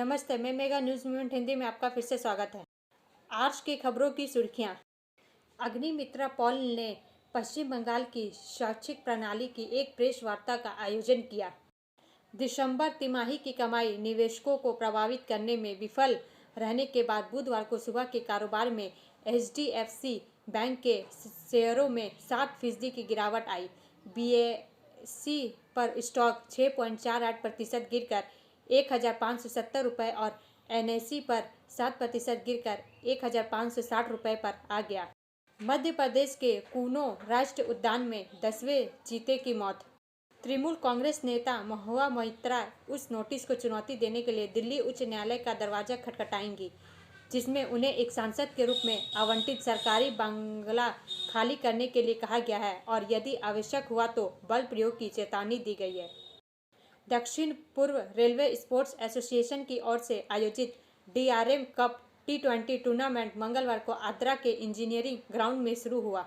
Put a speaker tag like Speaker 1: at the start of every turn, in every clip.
Speaker 1: नमस्ते, मैं mega news movement Hindi में आपका फिर से स्वागत है। आज की खबरों की सुर्खियां। अग्निमित्रा पॉल ने पश्चिम बंगाल की शैक्षिक प्रणाली की एक प्रेस वार्ता का आयोजन किया। दिसंबर तिमाही की कमाई निवेशकों को प्रभावित करने में विफल रहने के बाद बुधवार को सुबह के कारोबार में HDFC बैंक के शेयरों में 60% की गिरावट आई। BSE पर स्टॉक 6.48% गिरकर 1,570 रुपये और NSE पर 7% गिरकर 1,560 रुपये पर आ गया। मध्य प्रदेश के कूनो राष्ट्रीय उद्यान में 10वें चीते की मौत। तृणमूल कांग्रेस नेता महुआ मोइत्रा उस नोटिस को चुनौती देने के लिए दिल्ली उच्च न्यायालय का दरवाजा खटखटाएंगी जिसमें उन्हें एक सांसद के रूप में आवंटित सरकारी बंगला खाली करने के लिए कहा गया है और यदि आवश्यक हुआ तो बल प्रयोग की चेतावनी दी गई है। दक्षिण पूर्व रेलवे स्पोर्ट्स एसोसिएशन की ओर से आयोजित DRM कप T20 टूर्नामेंट मंगलवार को आद्रा के इंजीनियरिंग ग्राउंड में शुरू हुआ।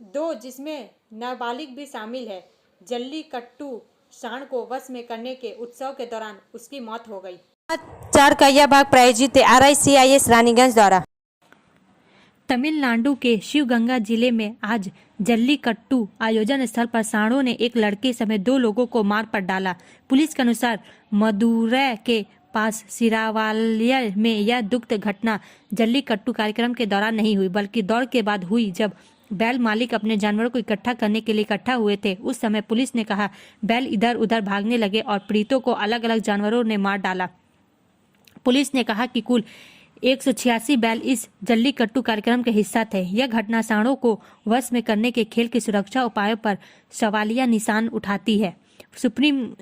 Speaker 1: दो जिसमें नाबालिग भी शामिल है। जल्लीकट्टू सांड को वश में करने के उत्सव के दौरान उसकी मौत हो गई।
Speaker 2: 4 का यह भाग प्रायोजित है RICIS रानीगंज द्वारा।
Speaker 1: तमिलनाडु के शिवगंगा जिले में आज जल्लीकट्टू आयोजन स्थल पर सांडों ने एक लड़के समेत 2 लोगों को मार कर डाला। पुलिस के अनुसार मदुरै के पास सिरावालिया में यह दुखद घटना जल्लीकट्टू कार्यक्रम के दौरान नहीं हुई बल्कि दौड़ के बाद हुई जब बैल मालिक अपने जानवरों को इकट्ठा करने के लिए इकट्ठा हुए थे। उस समय पुलिस ने कहा बैल इधर उधर भागने लगे और पीड़ितों को अलग अलग जानवरों ने मार डाला। पुलिस ने कहा कि कुल 186 बैल इस जल्लीकट्टू कार्यक्रम के हिस्सा थे। यह घटना सांडों को वश में करने के खेल की सुरक्षा उपायों पर सवालिया निशान उठाती है। सुप्रीम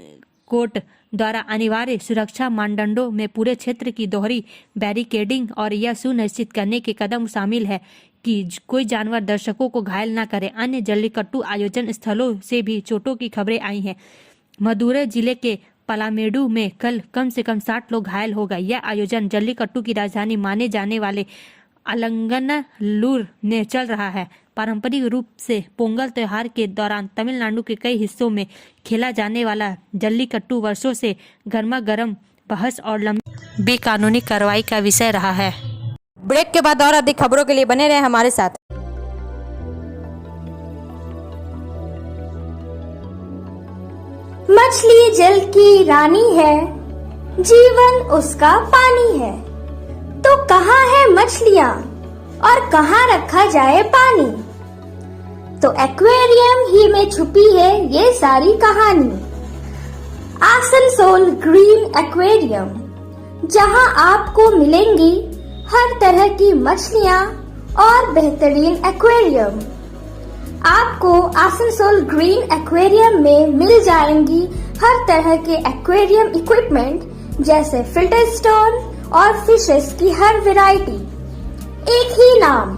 Speaker 1: कोर्ट द्वारा अनिवार्य सुरक्षा मानदंडों में पूरे क्षेत्र की दोहरी बैरिकेडिंग और यह सुनिश्चित करने के कदम शामिल है कि कोई जानवर दर्शकों को घायल न करे। अन्य जल्लीकट्टू आयोजन स्थलों से भी चोटों की खबरें आई हैं। मदुरै जिले के पलामेडु में कल कम से कम 60 लोग घायल हो गए। यह आयोजन जल्लीकट्टू की राजधानी माने जाने वाले अलंगनल्लूर में चल रहा है। पारंपरिक रूप से पोंगल त्योहार के दौरान तमिलनाडु के कई हिस्सों में खेला जाने वाला जल्लीकट्टू वर्षों से गर्मा गर्म बहस और लंबी कानूनी कार्रवाई का विषय रहा है।
Speaker 2: ब्रेक के बाद और अधिक खबरों के लिए बने रहे हमारे साथ।
Speaker 3: मछली जल की रानी है, जीवन उसका पानी है। तो कहाँ है मछलियाँ और कहाँ रखा जाए पानी? तो एक्वेरियम ही में छुपी है ये सारी कहानी। आसनसोल ग्रीन एक्वेरियम, जहाँ आपको मिलेंगी हर तरह की मछलियाँ और बेहतरीन एक्वेरियम। आपको आसनसोल ग्रीन एक्वेरियम में मिल जाएंगी हर तरह के एक्वेरियम इक्विपमेंट जैसे फिल्टर स्टोन और फिशेस की हर वैरायटी। एक ही नाम,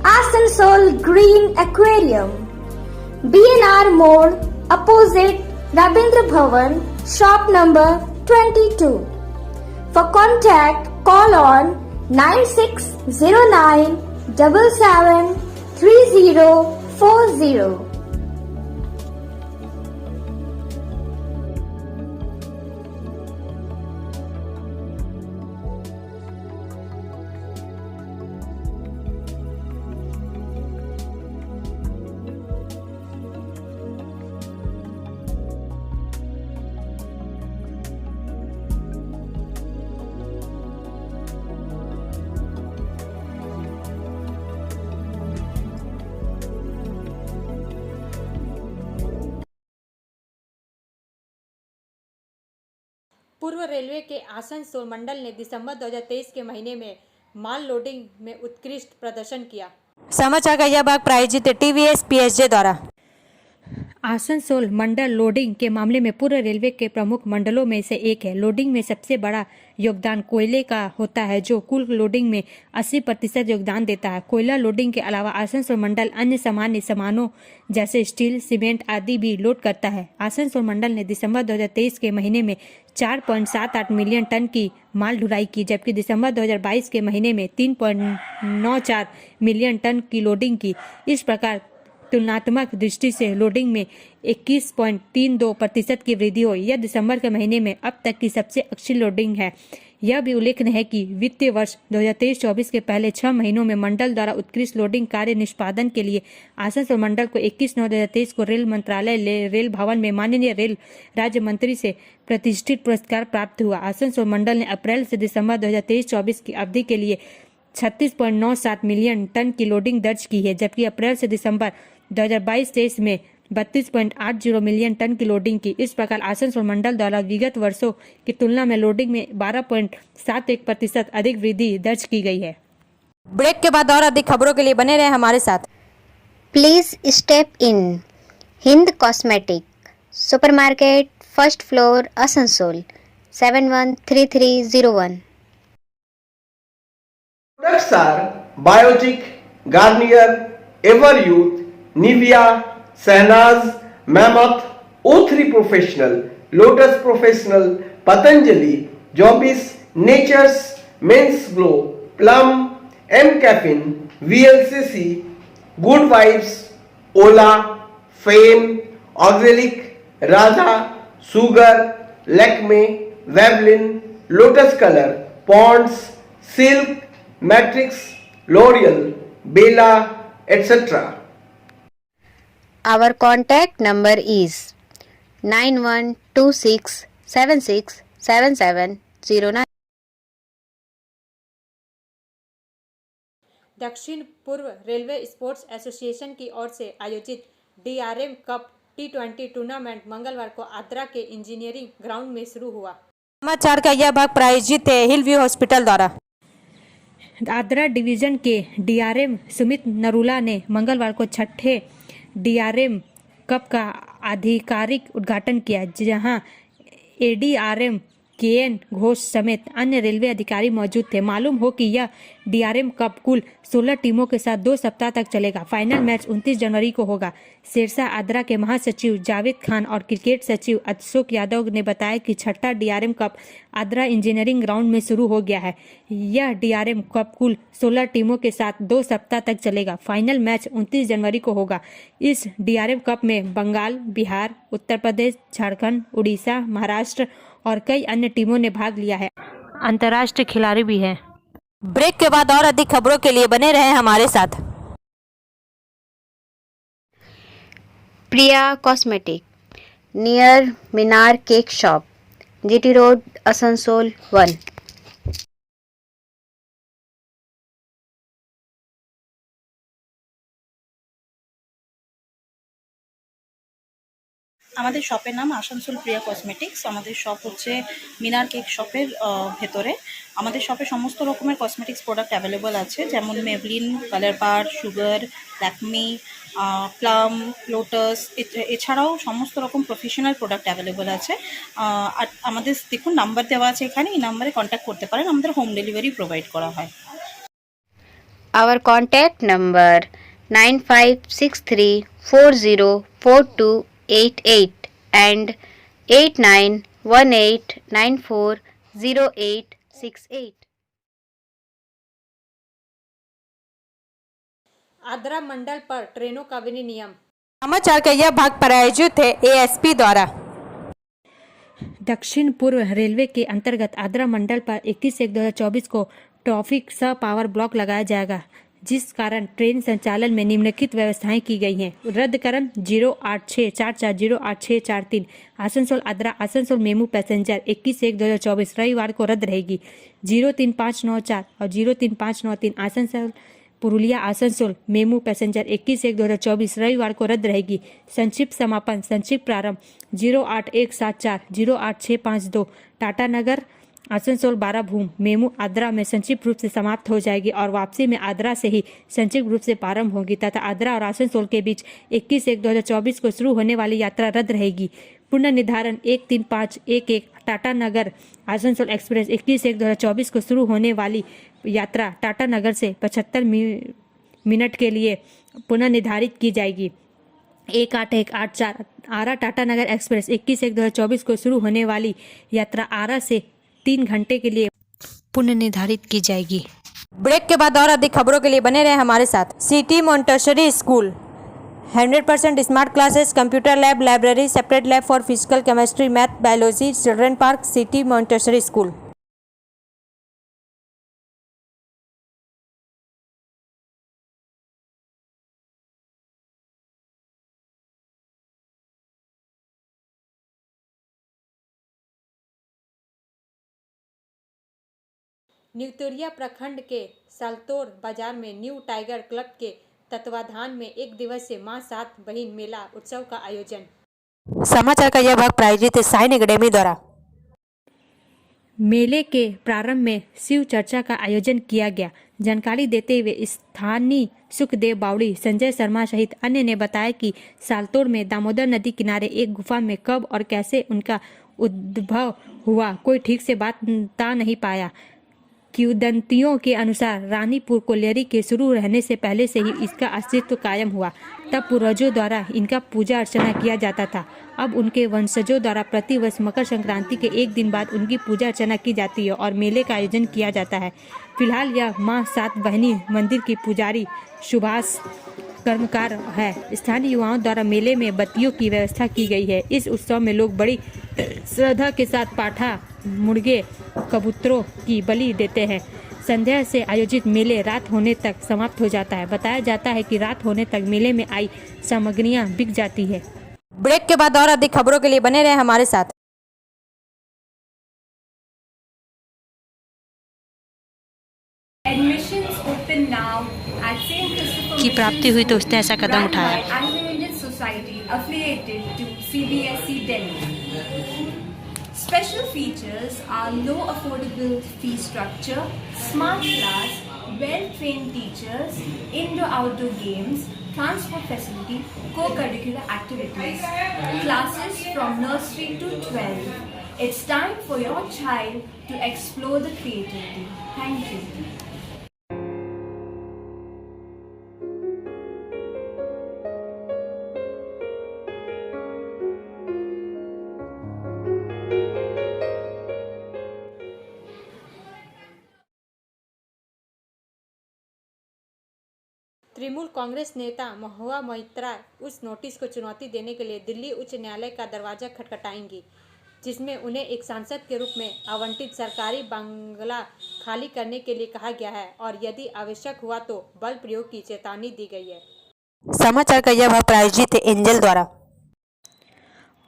Speaker 3: आसनसोल ग्रीन एक्वेरियम। BNR मोड़ opposite Ravindra Bhavan, shop number 22। For contact, call on 9609 77 3040।
Speaker 1: पूर्व रेलवे के आसनसोल मंडल ने दिसंबर 2023 के महीने में माल लोडिंग में उत्कृष्ट प्रदर्शन किया।
Speaker 2: समाचार का यह भाग प्रायोजित है TVS PSJ द्वारा।
Speaker 1: आसनसोल मंडल लोडिंग के मामले में पूर्व रेलवे के प्रमुख मंडलों में से एक है। लोडिंग में सबसे बड़ा योगदान कोयले का होता है जो कुल लोडिंग में 80% योगदान देता है। कोयला लोडिंग के अलावा आसनसोल मंडल अन्य सामान्य सामानों जैसे स्टील, सीमेंट आदि भी लोड करता है। आसनसोल मंडल ने दिसंबर 2023 के महीने में 4.78 मिलियन टन की माल ढुलाई की, जबकि दिसंबर 2022 के महीने में 3.94 मिलियन टन की लोडिंग की। इस प्रकार तुलनात्मक दृष्टि से लोडिंग में 21.32% की वृद्धि हुई। यह दिसंबर के महीने में अब तक की सबसे अच्छी लोडिंग है। यह भी उल्लेखनीय है कि वित्तीय वर्ष 2023-24 के पहले 6 महीनों में मंडल द्वारा उत्कृष्ट लोडिंग कार्य निष्पादन के लिए आसनसोल मंडल को 21/9/2023 को रेल मंत्रालय रेल भवन में माननीय रेल राज्य मंत्री से प्रतिष्ठित पुरस्कार प्राप्त हुआ। आसनसोल मंडल ने अप्रैल से दिसंबर 2023-24 की अवधि के लिए 36.97 मिलियन टन की लोडिंग दर्ज की है, जबकि अप्रैल से दिसंबर 2022-23 में 32.80 मिलियन टन की लोडिंग की। इस प्रकार आसनसोल मंडल द्वारा विगत वर्षों की तुलना में लोडिंग में 12.71% अधिक वृद्धि दर्ज की गई है।
Speaker 2: ब्रेक के बाद और अधिक खबरों के लिए बने रहे हमारे साथ।
Speaker 4: Please step in Hind Cosmetic, Supermarket, First Floor, Asansol, 713301.
Speaker 5: Products are Biotic, Garnier, Everyouth, Nivea, Sahnaz, Mammoth, O3 Professional, Lotus Professional, Patanjali, Jobis, Nature's, Men's Glow, Plum, M Caffeine, VLCC, Good Vibes, Ola, Fame, Oxalic, Radha, Sugar, Lakme, Vavlin, Lotus Color, Ponds, Silk, Matrix, L'Oreal, Bella, etc.
Speaker 4: Our contact number is 9126767709.
Speaker 1: दक्षिण पूर्व railway sports association की ओर से आयोजित DRM cup T20 tournament मंगलवार को आद्रा के engineering ground में शुरू हुआ।
Speaker 2: समाचार का यह भाग प्रायोजित है हिल व्यू हॉस्पिटल द्वारा।
Speaker 1: आद्रा डिवीजन के DRM सुमित नरूला ने मंगलवार को छठे DRM कप का आधिकारिक उद्घाटन किया, जहां ADRM KN घोष समेत अन्य रेलवे अधिकारी मौजूद थे। मालूम हो कि यह DRM कप कुल 16 टीमों के साथ 2 सप्ताह तक चलेगा। फाइनल मैच 29 जनवरी को होगा। सिरसा आद्रा के महासचिव जावेद खान और क्रिकेट सचिव अशोक यादव ने बताया कि छठा DRM cup Adra engineering ground में शुरू हो गया है। यह DRM कप कुल 16 टीमों के साथ 2 सप्ताह तक चलेगा। फाइनल मैच 29 जनवरी को होगा। इस DRM कप में बंगाल, बिहार, उत्तर प्रदेश, झारखंड, उड़ीसा, महाराष्ट्र और कई अन्य टीमों ने भाग लिया है। अंतर्राष्ट्रीय खिलाड़ी भी हैं।
Speaker 2: ब्रेक के बाद और अधिक खबरों के लिए बने रहे हमारे साथ।
Speaker 4: Priya Cosmetic, near Minar Cake Shop, GT Road, Asansol 1.
Speaker 6: আমাদের শপের নাম আসানসোল প্রিয়া কসমেটিক্স। আমাদের শপ হচ্ছে মিনার কেক শপের ভেতরে। আমাদের শপে সমস্ত রকমের কসমেটিক্স প্রোডাক্ট অ্যাভেলেবল আছে, যেমন মেবলিন, কালার বার, সুগার, ল্যাকমি, প্লাম, লোটাস, এছাড়াও সমস্ত রকম প্রফেশনাল প্রোডাক্ট অ্যাভেলেবল আছে। আর আমাদের দেখুন নাম্বার দেওয়া আছে এখানে, এই নাম্বারে কন্ট্যাক্ট করতে পারেন। আমাদের হোম ডেলিভারি প্রোভাইড করা হয়।
Speaker 4: Our contact number 9563404288 and 8918940868.
Speaker 1: Adra मंडल पर ट्रेनों का विनियम।
Speaker 2: समाचार का यह भाग प्रायोजित है ASP द्वारा।
Speaker 1: दक्षिण पूर्व रेलवे के अंतर्गत आद्रा मंडल पर 21/1/2024 को ट्रैफिक सह पावर ब्लॉक लगाया जाएगा, जिस कारण ट्रेन संचालन में निम्नलिखित व्यवस्थाएं की गई हैं। रद्दकरण 08644080643 आसनसोल आद्रा आसनसोल मेमू पैसेंजर 21/1/2024 रविवार को रद्द रहेगी। 03594 और 03593 आसनसोल पुरुलिया आसनसोल मेमू पैसेंजर 21/1/2024 रविवार को रद्द रहेगी। संक्षिप्त समापन संक्षिप्त प्रारंभ 08174 08652 टाटा नगर आसनसोल 12 भूम मेमू आद्रा में संक्षिप्त रूप से समाप्त हो जाएगी और वापसी में आद्रा से ही संक्षिप्त रूप से प्रारंभ होगी तथा आद्रा और आसनसोल के बीच 21/1/2024 को शुरू होने वाली यात्रा रद्द रहेगी। पुनर्निर्धारण 13511 टाटा नगर आसनसोल एक्सप्रेस 21/1/2024 को शुरू होने वाली यात्रा टाटा नगर से 75 मिनट के लिए पुनर्निर्धारित की जाएगी। 1884 आरा टाटानगर एक्सप्रेस 21/1/2024 को शुरू होने वाली यात्रा आरा से 3 घंटे के लिए पुनर्निर्धारित की जाएगी।
Speaker 2: ब्रेक के बाद और अधिक खबरों के लिए बने रहे हमारे साथ। City Montessori school 100% smart classes, computer lab, library, separate lab for physical, chemistry, math, biology, children park, city Montessori school. Neturia प्रखंड के सालतोर बाजार में न्यू टाइगर क्लब के तत्वाधान में एक दिवसीय मां सात बहिन मेला उत्सव का आयोजन। समाचार का यह भाग प्रायोजित है साइन एकेडमी द्वारा। मेले के प्रारंभ में शिव चर्चा का आयोजन किया गया। जानकारी देते हुए स्थानीय सुखदेव बावड़ी, संजय शर्मा सहित अन्य ने बताया कि सालतोड़ में दामोदर नदी किनारे एक गुफा में कब और कैसे उनका उद्भव हुआ कोई ठीक से बता नहीं पाया। किंवदंतियों के अनुसार रानीपुर कोलियरी के शुरू रहने से पहले से ही इसका अस्तित्व कायम हुआ। तब पूर्वजों द्वारा इनका पूजा अर्चना किया जाता था। अब उनके वंशजों द्वारा प्रतिवर्ष मकर संक्रांति के एक दिन बाद उनकी पूजा अर्चना की जाती है और मेले का आयोजन किया जाता है। फिलहाल यह मां सात बहिनी मंदिर की पुजारी सुभाष कर्मकार है। स्थानीय युवाओं द्वारा मेले में बत्तियों की व्यवस्था की गई है। इस उत्सव में लोग बड़ी श्रद्धा के साथ पाठा, मुर्गे, कबूतरों की बलि देते हैं। संध्या से आयोजित मेले रात होने तक समाप्त हो जाता है। बताया जाता है कि रात होने तक मेले में आई सामग्रियां बिक जाती है। ब्रेक के बाद और अधिक खबरों के लिए बने रहे हमारे साथ।
Speaker 1: की प्राप्ति हुई तो उसने ऐसा कदम उठाया।
Speaker 7: Special features are low affordable fee structure, smart class, well-trained teachers, indoor-outdoor games, transport facility, co-curricular activities, classes from nursery to 12. It's time for your child to explore the creativity. Thank you.
Speaker 1: Trinamool Congress नेता महुआ मोइत्रा उस notice को चुनौती देने के लिए दिल्ली उच्च न्यायालय का दरवाजा खटखटाएंगी जिसमें उन्हें एक सांसद के रूप में आवंटित सरकारी बंगला खाली करने के लिए कहा गया है और यदि आवश्यक हुआ तो बल प्रयोग की चेतावनी दी गई है।
Speaker 2: समाचार का यह भाग प्रायोजित है एंजल द्वारा।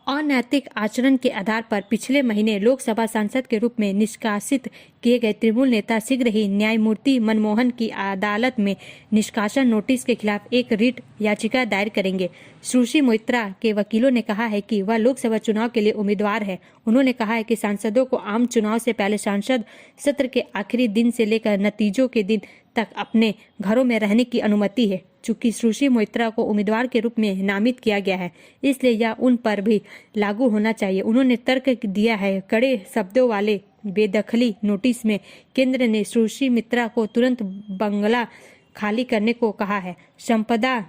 Speaker 1: अनैतिक आचरण के आधार पर पिछले महीने लोकसभा सांसद के रूप में निष्कासित किए गए तृणमूल नेता शीघ्र ही न्यायमूर्ति मनमोहन की अदालत में निष्कासन नोटिस के खिलाफ एक रिट याचिका दायर करेंगे। सुश्री मोइत्रा के वकीलों ने कहा है कि वह लोकसभा चुनाव के लिए उम्मीदवार है। उन्होंने कहा है कि सांसदों को आम चुनाव से पहले संसद सत्र के आखिरी दिन से लेकर नतीजों के दिन तक अपने घरों में रहने की अनुमति है। चूंकि सुश्री मोइत्रा को उम्मीदवार के रूप में नामित किया गया है इसलिए यह उन पर भी लागू होना चाहिए। उन्होंने तर्क दिया है कड़े शब्दों वाले बेदखली नोटिस में केंद्र ने सुश्री मोइत्रा को तुरंत बंगला खाली करने को कहा है। संपदा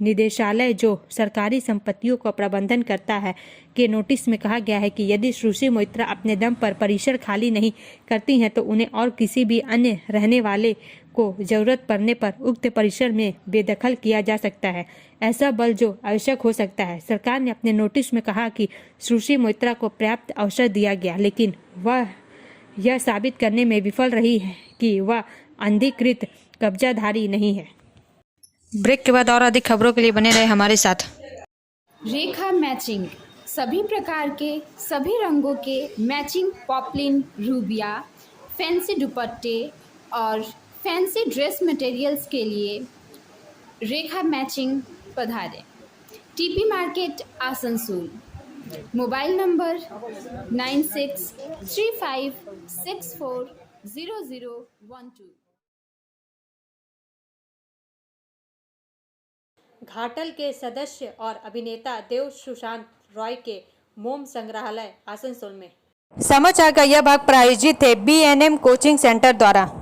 Speaker 1: निदेशालय जो सरकारी संपत्तियों का प्रबंधन करता है के नोटिस में कहा गया है कि यदि सुश्री मोइत्रा अपने दम पर परिसर खाली नहीं करती हैं तो उन्हें और किसी भी अन्य रहने वाले को जरूरत पड़ने पर उक्त परिसर में बेदखल किया जा सकता है, ऐसा बल जो आवश्यक हो सकता है। सरकार ने अपने नोटिस में कहा कि सुश्री मोइत्रा को पर्याप्त अवसर दिया गया लेकिन वह यह साबित करने में विफल रही है कि वह अधिकृत कब्जाधारी नहीं है। ब्रेक के बाद और अधिक खबरों के लिए बने रहे हमारे साथ।
Speaker 8: रेखा मैचिंग सभी प्रकार के सभी रंगों के मैचिंग पॉपलिन, रूबिया, फैंसी दुपट्टे और फैंसी ड्रेस मटेरियल्स के लिए रेखा मैचिंग पधारें। TP market Asansol. Mobile number 9635640012।
Speaker 1: Ghatal के सदस्य और अभिनेता देव सुशांत रॉय के मोम संग्रहालय आसनसोल में।
Speaker 2: समाचार का यह भाग प्रायोजित है BNM कोचिंग सेंटर द्वारा।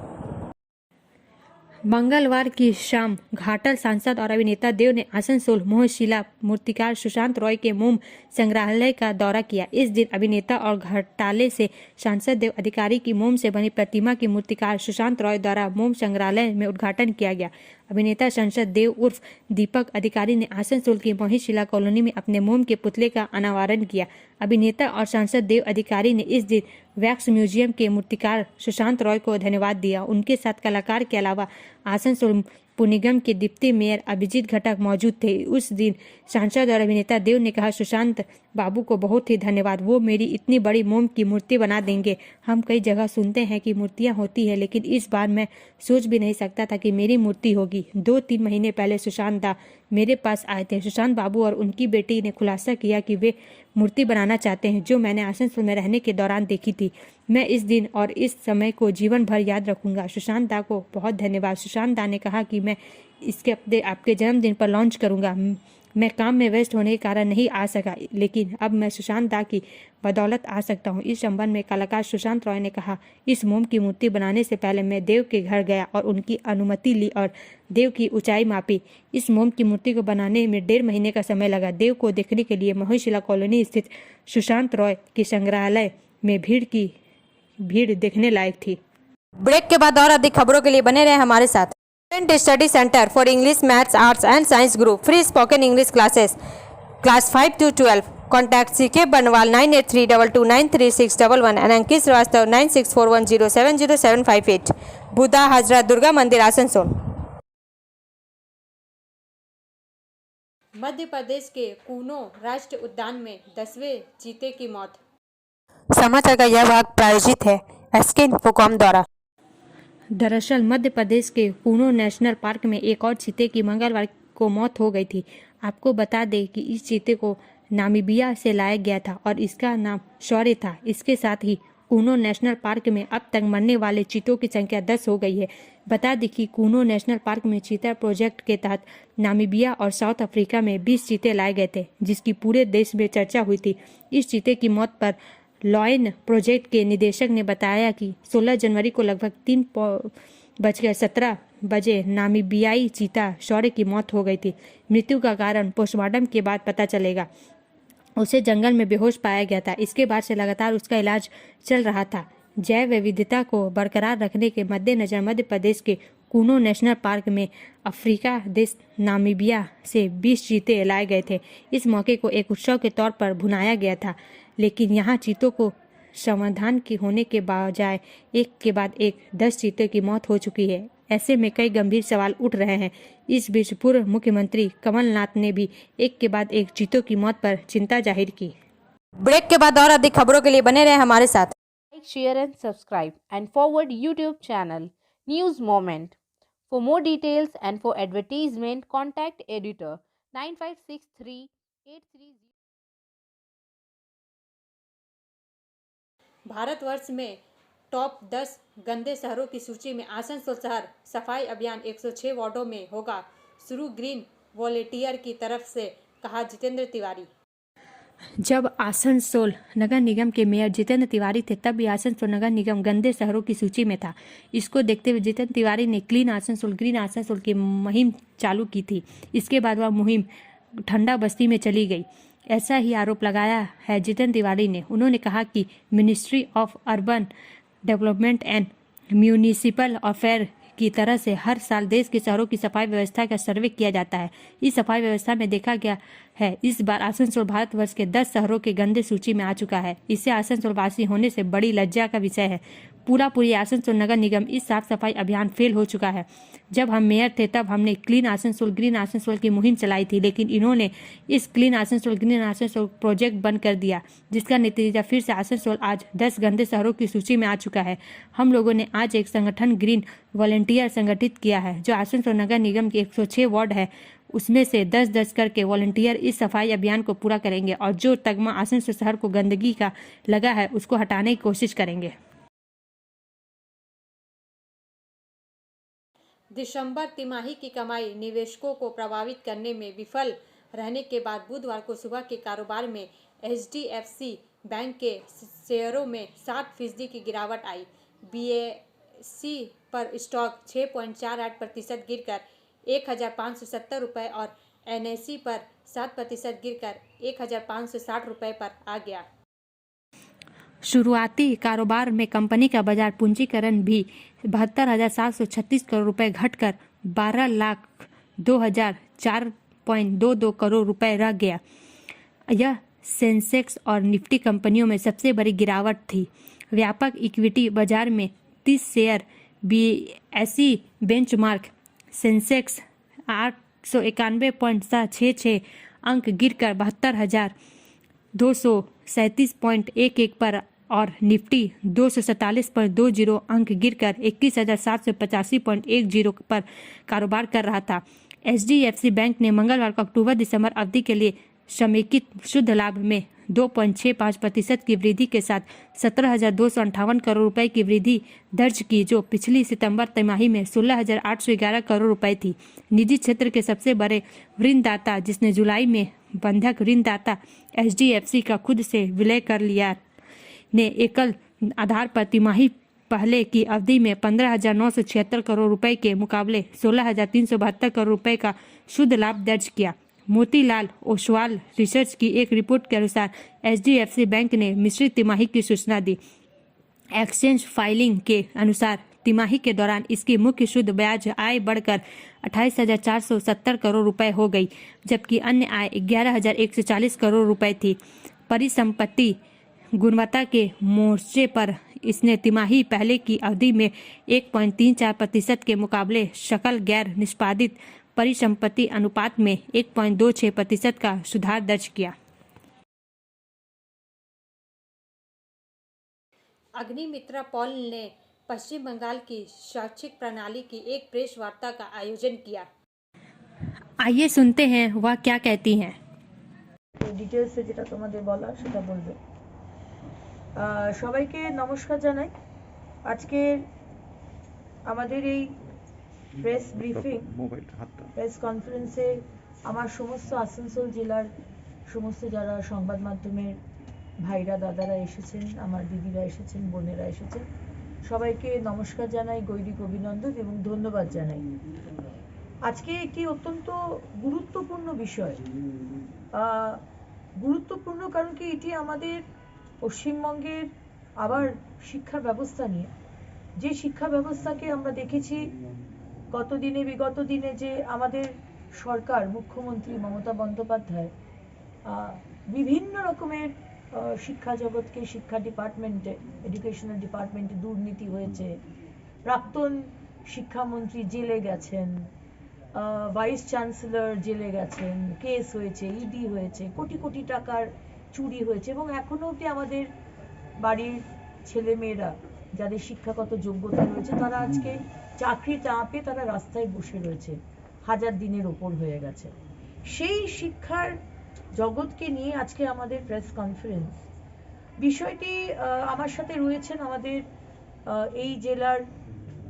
Speaker 2: मंगलवार की शाम घाटल सांसद और अभिनेता देव ने आसनसोल मोहशिला मूर्तिकार सुशांत रॉय के मोम संग्रहालय का दौरा किया। इस दिन अभिनेता और घाटाले से सांसद देव अधिकारी की मोम से बनी प्रतिमा की मूर्तिकार सुशांत रॉय द्वारा मोम संग्रहालय में उद्घाटन किया गया। अभिनेता सांसद देव उर्फ दीपक अधिकारी ने आसनसोल की मोहशिला कॉलोनी में अपने मोम के पुतले का अनावरण किया। अभिनेता और सांसद देव अधिकारी ने इस दिन वैक्स म्यूजियम के मूर्तिकार सुशांत रॉय को धन्यवाद दिया। उनके साथ कलाकार के अलावा आसनसोल पुर निगम के डिप्टी मेयर अभिजीत घटक मौजूद थे। उस दिन सांसद और अभिनेता देव ने कहा, सुशांत बाबू को बहुत ही धन्यवाद, वो मेरी इतनी बड़ी मोम की मूर्ति बना देंगे। हम कई जगह सुनते हैं कि मूर्तियां होती है, लेकिन इस बार मैं सोच भी नहीं सकता था कि मेरी मूर्ति होगी। 2-3 महीने पहले सुशांत दा मेरे पास आए थे। सुशांत बाबू और उनकी बेटी ने खुलासा किया कि वे मूर्ति बनाना चाहते हैं, जो मैंने आसनसोल में रहने के दौरान देखी थी। मैं इस दिन और इस समय को जीवन भर याद रखूंगा। सुशांत दा को बहुत धन्यवाद। सुशांत दा ने कहा कि मैं इसके हफ्ते आपके जन्मदिन पर लॉन्च करूंगा। मैं काम में व्यस्त होने के कारण नहीं आ सका, लेकिन अब मैं सुशांत दा की बदौलत आ सकता हूं। इस संबंध में कलाकार सुशांत रॉय ने कहा, इस मोम की मूर्ति बनाने से पहले मैं देव के घर गया और उनकी अनुमति ली और देव की ऊंचाई मापी। इस मोम की मूर्ति को बनाने में 1.5 महीने का समय लगा। देव को देखने के लिए मोहशिला कॉलोनी स्थित सुशांत रॉय के संग्रहालय में भीड़ देखने लायक थी।
Speaker 1: ब्रेक के बाद और अधिक खबरों के लिए बने रहे हमारे साथ। Study centre for English, maths, arts and science group, free spoken English classes, class 5 to 12। Contact CK Banwal 9832293611 and Ankit Shrivastava 9641070758। Budha Hajra Durga Mandir, Asansol.
Speaker 2: Madhya Pradesh के कूनो राष्ट्रीय उद्यान में 10वें चीते की मौत।
Speaker 1: समाचार का यह भाग प्रायोजित है एसके इन्फोकॉम द्वारा।
Speaker 2: दरअसल मध्य प्रदेश के कूनो नेशनल पार्क में एक और चीते की मंगलवार को मौत हो गई थी। आपको बता दें कि इस चीते को नामीबिया से लाया गया था और इसका नाम शौर्य था। इसके साथ ही कूनो नेशनल पार्क में अब तक मरने वाले चीतों की संख्या 10 हो गई है। बता दें कि कूनो नेशनल पार्क में चीता प्रोजेक्ट के तहत नामीबिया और साउथ अफ्रीका में 20 चीते लाए गए थे, जिसकी पूरे देश में चर्चा हुई थी। इस चीते की मौत पर लॉयन प्रोजेक्ट के निदेशक ने बताया कि 16 जनवरी को लगभग 3:17 बजे नामीबियाई चीता शौर्य की मौत हो गई थी। मृत्यु का कारण पोस्टमार्टम के बाद पता चलेगा। उसे जंगल में बेहोश पाया गया था। इसके बाद से लगातार उसका इलाज चल रहा था। जैव विविधता को बरकरार रखने के मद्देनजर मध्य प्रदेश के कूनो नेशनल पार्क में अफ्रीका देश नामीबिया से 20 चीते लाए गए थे। इस मौके को एक उत्सव के तौर पर भुनाया गया था, लेकिन यहाँ चीतों को समाधान की होने के बजाय एक के बाद एक 10 चीते की मौत हो चुकी है। ऐसे में कई गंभीर सवाल उठ रहे हैं। इस बीच पूर्व मुख्यमंत्री कमलनाथ ने भी एक के बाद एक चीतों की मौत पर चिंता जाहिर की।
Speaker 1: ब्रेक के बाद और अधिक खबरों के लिए बने रहे हमारे साथ।
Speaker 9: Like, share and subscribe and forward YouTube channel News Moment. For more details and for advertisement, contact editor 956383.
Speaker 2: Bharatvarsh में टॉप 10 गंदे शहरों की सूची में आसनसोल शहर सफाई अभियान 106 वार्डों में होगा शुरू, ग्रीन वॉलेंटियर की तरफ से, कहा जितेंद्र तिवारी। जब आसनसोल नगर निगम के मेयर जितेंद्र तिवारी थे, तब भी आसनसोल नगर निगम गंदे शहरों की सूची में था। इसको देखते हुए जितेंद्र तिवारी ने क्लीन आसनसोल, ग्रीन आसनसोल की मुहिम चालू की थी। इसके बाद वह मुहिम ठंडा बस्ती में चली गई। ऐसा ही आरोप लगाया है जितेंद्र तिवारी ने। उन्होंने कहा कि ministry of urban development and municipal affair की तरह से हर साल देश के शहरों की सफाई व्यवस्था का सर्वे किया जाता है। इस सफाई व्यवस्था में देखा गया है इस बार आसनसोल भारतवर्ष के 10 शहरों के गंदे सूची में आ चुका है। इससे आसनसोल वासी होने से बड़ी लज्जा का विषय है। पूरी आसनसोल नगर निगम इस साफ सफाई अभियान फेल हो चुका है। जब हम मेयर थे तब हमने क्लीन आसनसोल, ग्रीन आसनसोल की मुहिम चलाई थी, लेकिन इन्होंने इस clean Asansol, green Asansol project बंद कर दिया, जिसका नतीजा फिर से आसनसोल आज 10 गंदे शहरों की सूची में आ चुका है। हम लोगों ने आज एक संगठन ग्रीन वॉलेंटियर संगठित किया है, जो आसनसोल नगर निगम के 106 वार्ड है, उसमें से 10-10 करके वॉलंटियर इस सफाई अभियान को पूरा करेंगे और जो तगमा आसनसोल शहर को गंदगी का लगा है उसको हटाने की कोशिश करेंगे। दिसंबर तिमाही की कमाई निवेशकों को प्रभावित करने में विफल रहने के बाद बुधवार को सुबह के कारोबार में HDFC बैंक के शेयरों में 60% की गिरावट आई। सी पर स्टॉक 6.48% गिरकर 1,570 रुपये और NSE पर 7% गिरकर 1,560 रुपये पर आ गया।
Speaker 1: शुरुआती कारोबार में कंपनी का बाजार पूंजीकरण भी 72,736 करोड़ रुपए घटकर 12,02,004.22 करोड़ रुपए रह गया। यह सेंसेक्स और निफ्टी कंपनियों में सबसे बड़ी गिरावट थी। व्यापक इक्विटी बाजार में 30 शेयर BSE बेंचमार्क सेंसेक्स 891.66 अंक गिरकर 72,237.11 पर और निफ्टी 247.20 अंक गिरकर 21,785.10 पर कारोबार कर रहा था। HDFC बैंक ने मंगलवार को अक्टूबर-दिसंबर अवधि के लिए समेकित शुद्ध लाभ में 2.65% की वृद्धि के साथ 17,258 करोड़ रुपए की वृद्धि दर्ज की, जो पिछली सितंबर तिमाही में 16,811 करोड़ रुपए थी। निजी क्षेत्र के सबसे बड़े ऋणदाता, जिसने जुलाई में बंधक ऋणदाता HDFC का खुद से विलय कर लिया, ने एकल आधार पर तिमाही पहले की अवधि में 15,976 करोड़ रुपए के मुकाबले 16,372 करोड़ रुपए का शुद्ध लाभ दर्ज किया। मोतीलाल ओसवाल रिसर्च की एक रिपोर्ट के अनुसार HDFC बैंक ने मिश्रित तिमाही की सूचना दी। एक्सचेंज फाइलिंग के अनुसार तिमाही के दौरान इसकी मुख्य शुद्ध ब्याज आय बढ़कर 28,470 करोड़ रुपए हो गई, जबकि अन्य आय 11,140 करोड़ रुपए थी। परिसंपत्ति गुणवत्ता के मोर्चे पर इसने तिमाही पहले की अवधि में 1.34% के मुकाबले सकल गैर निष्पादित परिसंपत्ति अनुपात में 1.26% का सुधार दर्ज किया।
Speaker 2: अग्निमित्रा पॉल ने पश्चिम बंगाल की शैक्षिक प्रणाली की एक प्रेस वार्ता का आयोजन किया।
Speaker 1: आइए सुनते हैं वह क्या कहती हैं।
Speaker 10: ডিটেলসে যেটা তোমাদের বলার সেটা বলবে। সবাইকে নমস্কার জানাই। আজকে আমাদের এই প্রেস ব্রিফিং প্রেস কনফারেন্সে আমার সমস্ত আসানসোল জেলার সমস্ত যারা সংবাদ মাধ্যমের ভাইরা দাদারা এসেছেন, আমার দিদিরা এসেছেন, বোনেরা এসেছেন, সবাইকে নমস্কার জানাই, গৈরিক অভিনন্দন এবং ধন্যবাদ জানাই। আজকে একটি অত্যন্ত গুরুত্বপূর্ণ বিষয়, গুরুত্বপূর্ণ কারণ কি এটি আমাদের পশ্চিমবঙ্গের আবার শিক্ষা ব্যবস্থা নিয়ে, যে শিক্ষা ব্যবস্থাকে আমরা দেখেছি বিগত দিনে যে আমাদের সরকার, মুখ্যমন্ত্রী মমতা বন্দ্যোপাধ্যায় বিভিন্ন রকমের শিক্ষা জগৎকে, শিক্ষা ডিপার্টমেন্টে, এডুকেশনাল ডিপার্টমেন্টে দুর্নীতি হয়েছে, প্রাক্তন শিক্ষামন্ত্রী জেলে গেছেন, ভাইস চ্যান্সেলর জেলে গেছেন, কেস হয়েছে, ইডি হয়েছে, কোটি কোটি টাকার চুরি হয়েছে এবং এখনো অবধি আমাদের বাড়ির ছেলেমেয়েরা যাদের শিক্ষাগত যোগ্যতা রয়েছে তারা আজকে চাকরি না পেয়ে তারা রাস্তায় বসে রয়েছে, 1000 দিনের ওপর হয়ে গেছে। সেই শিক্ষার জগৎকে নিয়ে আজকে আমাদের প্রেস কনফারেন্স। বিষয়টি আমার সাথে রয়েছেন আমাদের এই জেলার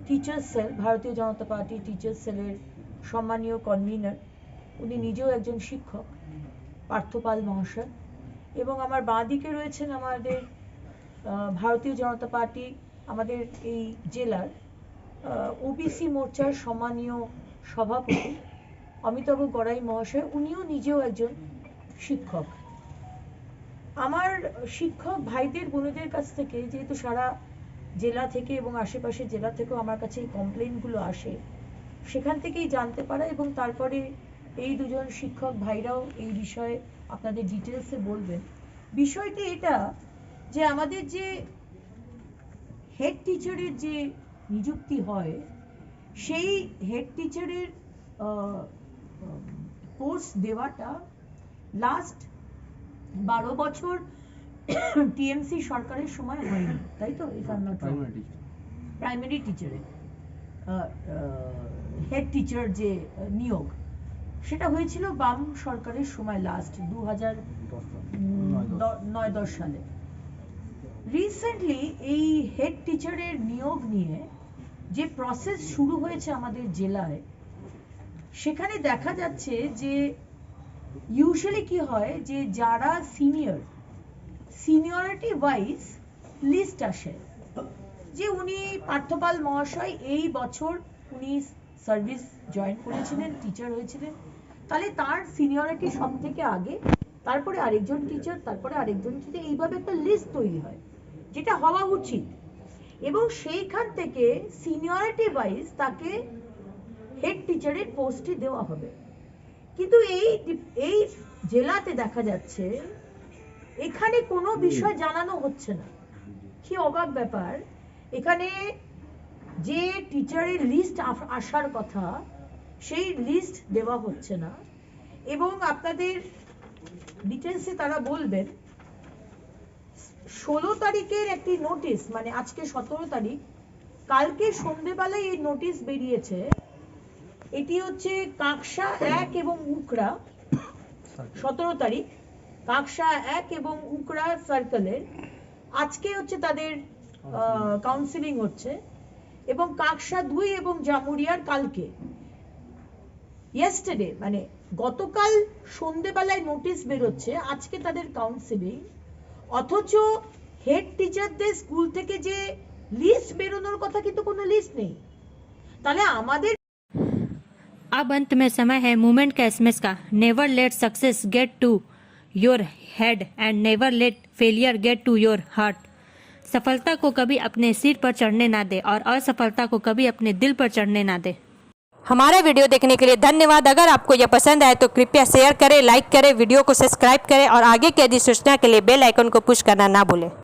Speaker 10: টিচার্স সেল, ভারতীয় জনতা পার্টি টিচার্স সেলের সম্মানীয় কনভিনার, উনি নিজেও একজন শিক্ষক, পার্থপাল মহাশয়, এবং আমার বাঁ দিকে রয়েছেন আমাদের ভারতীয় জনতা পার্টি আমাদের এই জেলার ওবিসি মোর্চার সম্মানীয় সভাপতি অমিতাভ গড়াই মহাশয়, উনিও নিজেও একজন শিক্ষক। আমার শিক্ষক ভাইদের বোনেদের কাছ থেকে, যেহেতু সারা জেলা থেকে এবং আশেপাশের জেলা থেকেও আমার কাছে এই কমপ্লেনগুলো আসে, সেখান থেকেই জানতে পারা এবং তারপরে এই দুজন শিক্ষক ভাইরাও এই বিষয়ে আপনাদের ডিটেলসে বলবেন। বিষয়টি এটা যে আমাদের যে হেড টিচারের যে নিযুক্তি হয়, সেই হেড টিচারের পোস্ট দেওয়াটা লাস্ট 12 বছর টিএমসি সরকারের সময় হয়নি, তাই তো? প্রাইমারি টিচারের হেড টিচার যে নিয়োগ, সেটা হয়েছিল বাম সরকারের সময় লাস্ট 2009-10 সালে। রিসেন্টলি এই হেড টিচারের নিয়োগ নিয়ে যে প্রসেস শুরু হয়েছে আমাদের জেলায়, সেখানে দেখা যাচ্ছে যে ইউজুয়ালি কি হয় যে যারা সিনিয়রিটি ওয়াইজ লিস্ট আসে, যে উনি পার্থপাল মহাশয় এই বছর উনি সার্ভিস জয়েন করেছিলেন, টিচার হয়েছিলেন, তাহলে তার সিনিয়রিটি সব থেকে আগে, তারপরে আরেকজন টিচার, তারপরে আরেকজন টিচার, এইভাবে একটা লিস্ট তৈরি হয়, যেটা হওয়া উচিত। এবং সেইখান থেকে সিনিয়রিটি ওয়াইজ তাকে হেড টিচারের পোস্টই দেওয়া হবে। কিন্তু এই জেলাতে দেখা যাচ্ছে এখানে কোনো বিষয় জানানো হচ্ছে না। কি অবাক ব্যাপার, এখানে যে টিচারের লিস্ট আসার কথা সেই লিস্ট দেওয়া হচ্ছে না। এবং আপনাদের ডিটেলসে তারা বলবেন 16 তারিখের একটি নোটিশ, মানে আজকে 17 তারিখ, কালকে সন্ধ্যেবেলায় এই নোটিশ বেরিয়েছে। এটি হচ্ছে কাকসা 1 এবং উকড়া, 17 তারিখ কাকসা 1 এবং উকড়া সার্কেলের। আজকে হচ্ছে তাদের কাউন্সিলিং হচ্ছে, এবং কাকসা 2 এবং জামুরিয়ার কালকে। ইয়েস্টারডে মানে গতকাল সন্ধ্যেবেলায় নোটিশ বেরোচ্ছে, আজকে তাদের কাউন্সিলিং, অথচ হেড টিচারদের স্কুল থেকে যে লিস্ট বেরোনোর কথা কিন্তু কোনো লিস্ট নেই। তাহলে আমাদের
Speaker 1: अब अंत में समय है मूवमेंट का एसएमएस का। Never let success get to your head and never let failure get to your heart. सफलता को कभी अपने सिर पर चढ़ने ना दे और असफलता को कभी अपने दिल पर चढ़ने ना दे। हमारा वीडियो देखने के लिए धन्यवाद। अगर आपको यह पसंद आए तो कृपया शेयर करें, लाइक करें, वीडियो को सब्सक्राइब करें और आगे की अधिसूचना के लिए बेल आइकन को पुश करना ना भूलें।